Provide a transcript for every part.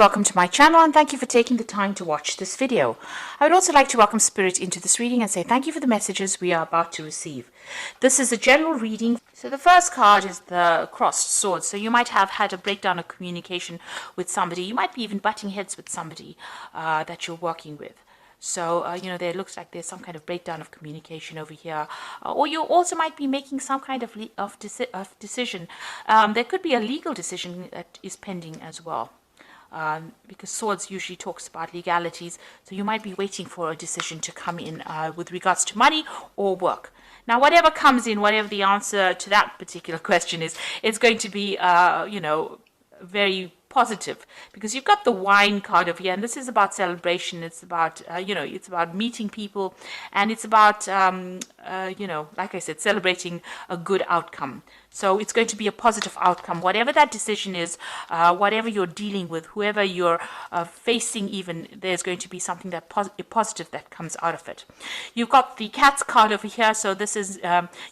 Welcome to my channel and thank you for taking the time to watch this video. I would also like to welcome Spirit into this reading and say thank you for the messages we are about to receive. This is a general reading. So the first card is the crossed swords. So you might have had a breakdown of communication with somebody. You might be even butting heads with somebody that you're working with. So, there looks like there's some kind of breakdown of communication over here. Or you also might be making some kind of decision. There could be a legal decision that is pending as well. Because swords usually talks about legalities, so you might be waiting for a decision to come in with regards to money or work. Now, whatever comes in, whatever the answer to that particular question is, it's going to be, very positive, because you've got the wine card over here, and this is about celebration. It's about it's about meeting people, and it's about like I said, celebrating a good outcome. So it's going to be a positive outcome, whatever that decision is, whatever you're dealing with, whoever you're facing, even there's going to be something that positive that comes out of it. You've got the cat's card over here, so this is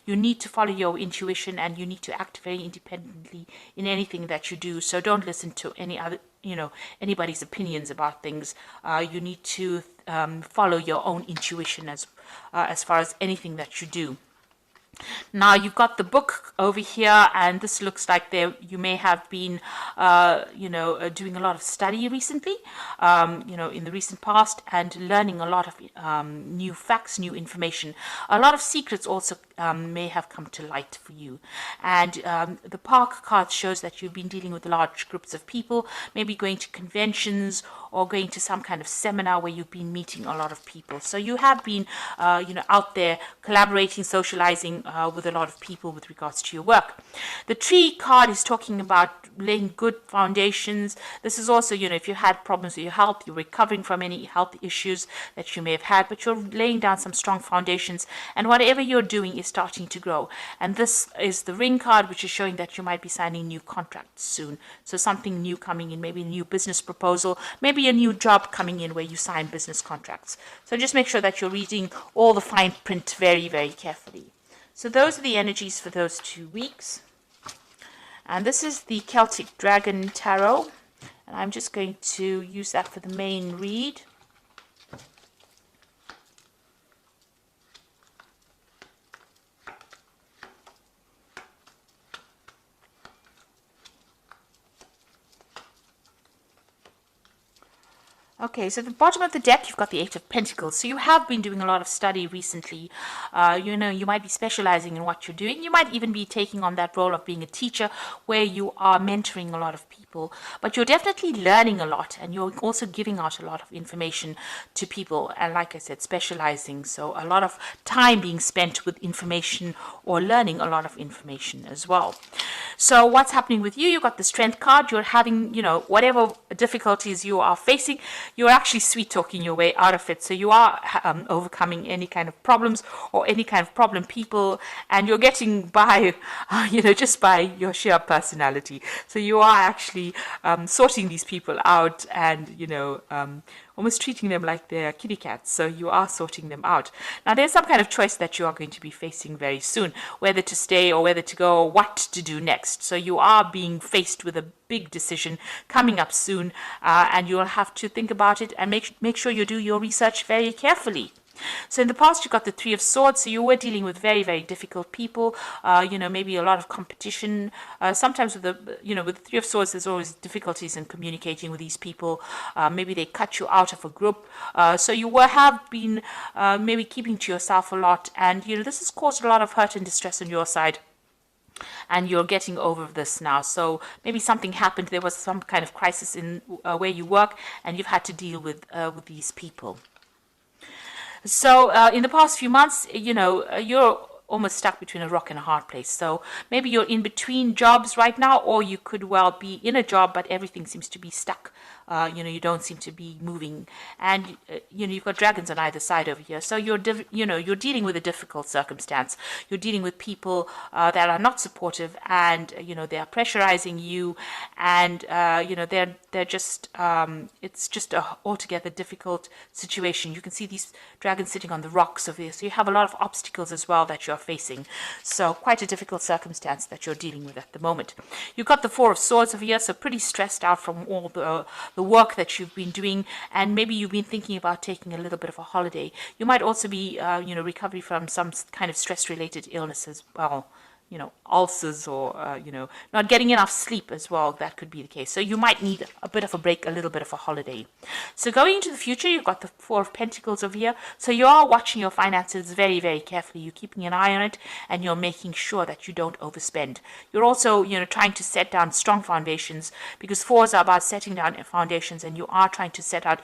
you need to follow your intuition and you need to act very independently in anything that you do. So don't listen to any other anybody's opinions about things. You need to follow your own intuition as far as anything that you do. Now you've got the book over here, and this looks like you may have been doing a lot of study recently, in the recent past, and learning a lot of new facts, new information. A lot of secrets also may have come to light for you. And the Park card shows that you've been dealing with large groups of people, maybe going to conventions or going to some kind of seminar where you've been meeting a lot of people. So you have been out there collaborating, socializing with a lot of people with regards to your work. The tree card is talking about laying good foundations. This is also, if you had problems with your health, you're recovering from any health issues that you may have had, but you're laying down some strong foundations, and whatever you're doing is starting to grow. And this is the ring card, which is showing that you might be signing new contracts soon. So something new coming in, maybe a new business proposal, maybe a new job coming in where you sign business contracts. So just make sure that you're reading all the fine print very, very carefully. So those are the energies for those 2 weeks. And this is the Celtic Dragon Tarot. And I'm just going to use that for the main read. Okay, so at the bottom of the deck, you've got the Eight of Pentacles. So you have been doing a lot of study recently. You might be specializing in what you're doing. You might even be taking on that role of being a teacher where you are mentoring a lot of people. But you're definitely learning a lot, and you're also giving out a lot of information to people. And like I said, specializing. So a lot of time being spent with information or learning a lot of information as well. So what's happening with you? You've got the Strength card. You're having, whatever difficulties you are facing, you're actually sweet talking your way out of it. So you are overcoming any kind of problems or any kind of problem people, and you're getting by, just by your sheer personality. So you are actually sorting these people out and, almost treating them like they're kitty cats. So you are sorting them out. Now there's some kind of choice that you are going to be facing very soon, whether to stay or whether to go, or what to do next. So you are being faced with a big decision coming up soon, and you'll have to think about it and make sure you do your research very carefully. So in the past, you got the Three of Swords. So you were dealing with very, very difficult people. Maybe a lot of competition. Sometimes with the Three of Swords, there's always difficulties in communicating with these people. Maybe they cut you out of a group. So you have been maybe keeping to yourself a lot, and this has caused a lot of hurt and distress on your side. And you're getting over this now. So maybe something happened. There was some kind of crisis in where you work, and you've had to deal with these people. So in the past few months, you're almost stuck between a rock and a hard place. So maybe you're in between jobs right now, or you could well be in a job, but everything seems to be stuck. You don't seem to be moving, and you've got dragons on either side over here. So you're dealing with a difficult circumstance. You're dealing with people that are not supportive, and they are pressurizing you, and they're just it's just a altogether difficult situation. You can see these dragons sitting on the rocks over here. So you have a lot of obstacles as well that you're facing. So quite a difficult circumstance that you're dealing with at the moment. You've got the Four of Swords over here, so pretty stressed out from all the work that you've been doing, and maybe you've been thinking about taking a little bit of a holiday. You might also be, recovery from some kind of stress-related illness as well. Ulcers or, not getting enough sleep as well. That could be the case. So you might need a bit of a break, a little bit of a holiday. So going into the future, you've got the Four of Pentacles over here. So you are watching your finances very, very carefully. You're keeping an eye on it, and you're making sure that you don't overspend. You're also, trying to set down strong foundations, because fours are about setting down foundations, and you are trying to set out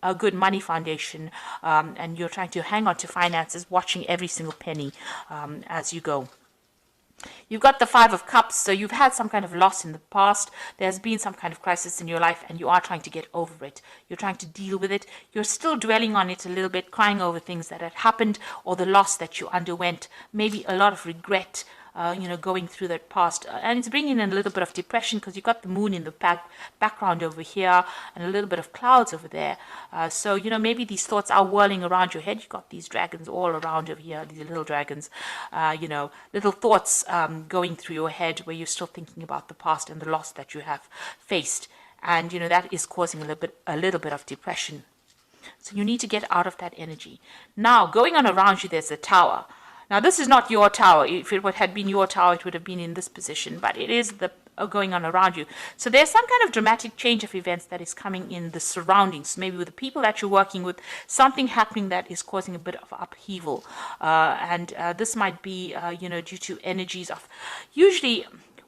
a good money foundation, and you're trying to hang on to finances, watching every single penny as you go. You've got the Five of Cups, so you've had some kind of loss in the past. There's been some kind of crisis in your life, and you are trying to get over it. You're trying to deal with it. You're still dwelling on it a little bit, crying over things that had happened or the loss that you underwent. Maybe a lot of regret, going through that past. And it's bringing in a little bit of depression, because you've got the moon in the background over here and a little bit of clouds over there. So, maybe these thoughts are whirling around your head. You've got these dragons all around over here, these little dragons, little thoughts going through your head, where you're still thinking about the past and the loss that you have faced. And, that is causing a little bit of depression. So you need to get out of that energy. Now, going on around you, there's the Tower. Now, this is not your tower. If it had been your tower, it would have been in this position, but it is going on around you. So there's some kind of dramatic change of events that is coming in the surroundings. Maybe with the people that you're working with, something happening that is causing a bit of upheaval. And this might be, due to energies of, usually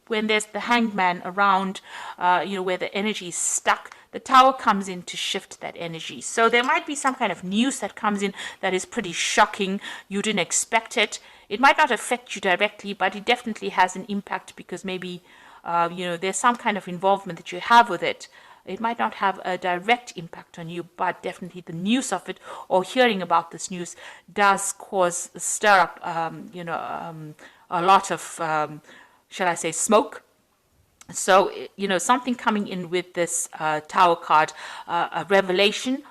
when there's the Hanged Man around, where the energy is stuck, the Tower comes in to shift that energy. So there might be some kind of news that comes in that is pretty shocking. You didn't expect it. It might not affect you directly, but it definitely has an impact, because maybe, there's some kind of involvement that you have with it. It might not have a direct impact on you, but definitely the news of it, or hearing about this news, does stir up, a lot of, shall I say, smoke. So, something coming in with this Tower card, a revelation,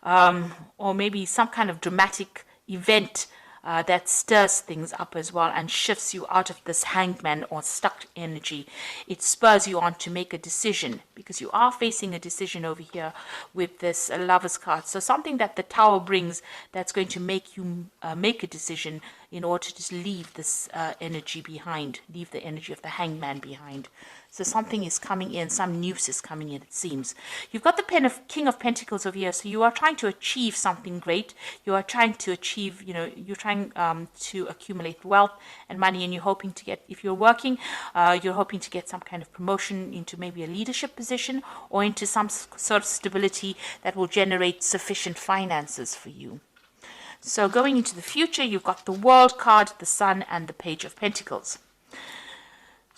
or maybe some kind of dramatic event that stirs things up as well and shifts you out of this Hanged Man or stuck energy. It spurs you on to make a decision, because you are facing a decision over here with this Lover's card. So something that the Tower brings that's going to make you make a decision in order to leave this energy behind, leave the energy of the Hanged Man behind. So something is coming in, some news is coming in, it seems. You've got the King of Pentacles over here, so you are trying to achieve something great. You are trying to achieve, you're trying to accumulate wealth and money, and you're hoping to get, if you're working, you're hoping to get some kind of promotion into maybe a leadership position, or into some sort of stability that will generate sufficient finances for you. So going into the future, you've got the World card, the Sun, and the Page of Pentacles.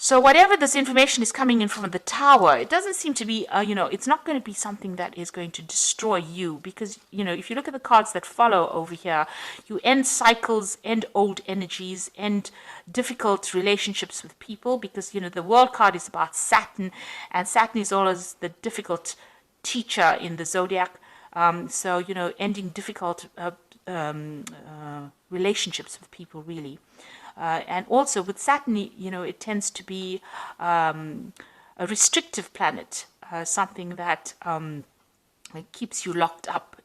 So whatever this information is coming in from the Tower, it doesn't seem to be, it's not going to be something that is going to destroy you, because, if you look at the cards that follow over here, you end cycles, end old energies, end difficult relationships with people, because, the World card is about Saturn, and Saturn is always the difficult teacher in the zodiac. So, ending difficult relationships with people, really. And also with Saturn, it tends to be a restrictive planet, something that keeps you locked up,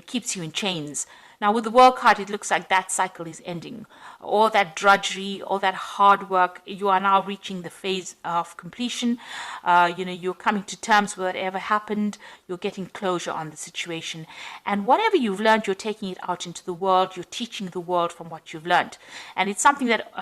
keeps you in chains. Now, with the World card, it looks like that cycle is ending. All that drudgery, all that hard work, you are now reaching the phase of completion. You're coming to terms with whatever happened. You're getting closure on the situation. And whatever you've learned, you're taking it out into the world. You're teaching the world from what you've learned. And it's something that,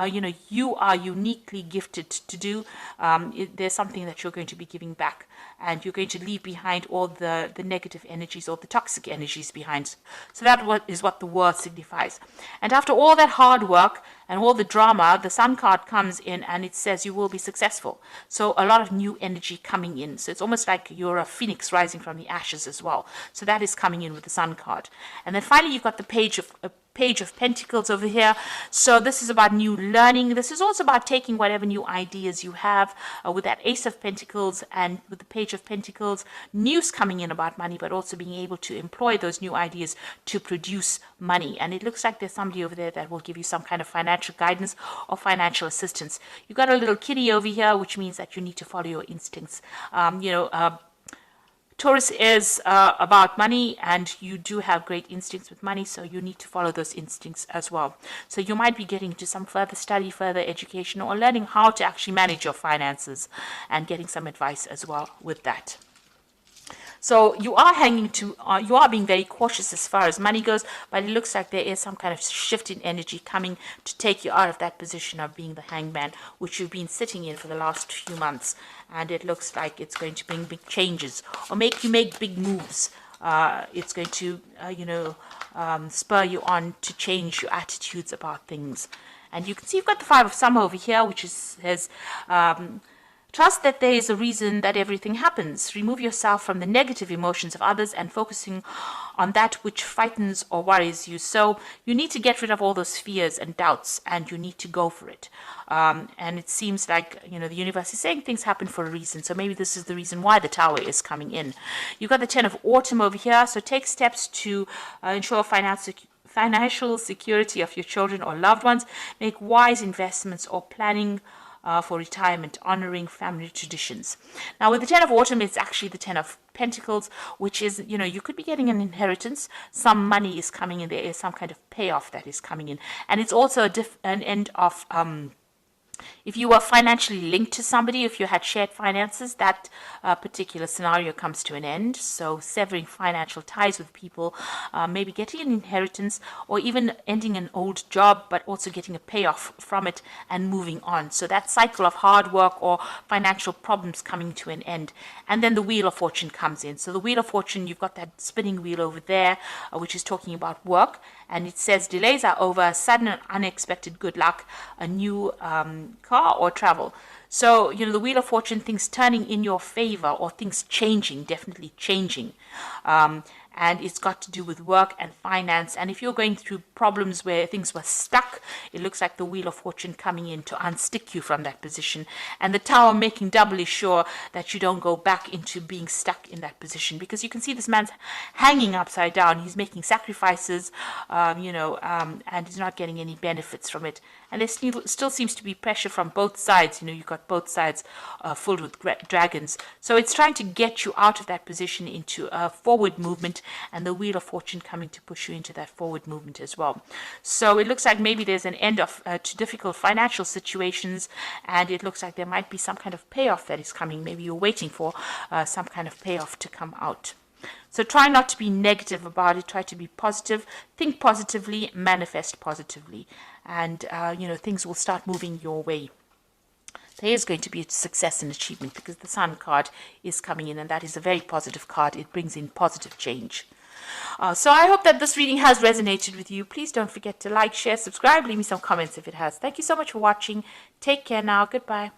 you are uniquely gifted to do. There's something that you're going to be giving back. And you're going to leave behind all the negative energies, or the toxic energies behind. So that is what the word signifies. And after all that hard work, and all the drama, the Sun card comes in and it says you will be successful. So a lot of new energy coming in. So it's almost like you're a phoenix rising from the ashes as well. So that is coming in with the Sun card. And then finally you've got the Page of Pentacles over here. So this is about new learning. This is also about taking whatever new ideas you have with that Ace of Pentacles and with the Page of Pentacles, news coming in about money, but also being able to employ those new ideas to produce money. And it looks like there's somebody over there that will give you some kind of financial guidance or financial assistance. You've got a little kitty over here, which means that you need to follow your instincts. Taurus is about money, and you do have great instincts with money, so you need to follow those instincts as well. So you might be getting into some further study, further education, or learning how to actually manage your finances and getting some advice as well with that. So you are you are being very cautious as far as money goes, but it looks like there is some kind of shift in energy coming to take you out of that position of being the hangman, which you've been sitting in for the last few months. And it looks like it's going to bring big changes or make you make big moves. It's going to, spur you on to change your attitudes about things. And you can see you've got the Five of Summer over here, which says, trust that there is a reason that everything happens. Remove yourself from the negative emotions of others and focusing on that which frightens or worries you. So you need to get rid of all those fears and doubts, and you need to go for it. And it seems like, the universe is saying things happen for a reason. So maybe this is the reason why the Tower is coming in. You've got the Ten of Autumn over here. So take steps to ensure financial security of your children or loved ones. Make wise investments or planning for retirement, honoring family traditions. Now with the Ten of Autumn, it's actually the Ten of Pentacles, which is, you could be getting an inheritance. Some money is coming in. There is some kind of payoff that is coming in. And it's also an end of if you were financially linked to somebody, if you had shared finances, that particular scenario comes to an end. So severing financial ties with people, maybe getting an inheritance, or even ending an old job, but also getting a payoff from it and moving on. So that cycle of hard work or financial problems coming to an end. And then the Wheel of Fortune comes in. So the Wheel of Fortune, you've got that spinning wheel over there, which is talking about work. And it says delays are over, sudden and unexpected good luck, a new car or travel. So, the Wheel of Fortune, things turning in your favor or things changing, definitely changing. And it's got to do with work and finance. And if you're going through problems where things were stuck, it looks like the Wheel of Fortune coming in to unstick you from that position. And the Tower making doubly sure that you don't go back into being stuck in that position. Because you can see this man's hanging upside down. He's making sacrifices, and he's not getting any benefits from it. And there still seems to be pressure from both sides. You've got both sides filled with dragons. So it's trying to get you out of that position into a forward movement, and the Wheel of Fortune coming to push you into that forward movement as well. So it looks like maybe there's an end to difficult financial situations, and it looks like there might be some kind of payoff that is coming. Maybe you're waiting for some kind of payoff to come out. So try not to be negative about it. Try to be positive. Think positively. Manifest positively. And, things will start moving your way. There is going to be a success and achievement because the Sun card is coming in, and that is a very positive card. It brings in positive change. So I hope that this reading has resonated with you. Please don't forget to like, share, subscribe. Leave me some comments if it has. Thank you so much for watching. Take care now. Goodbye.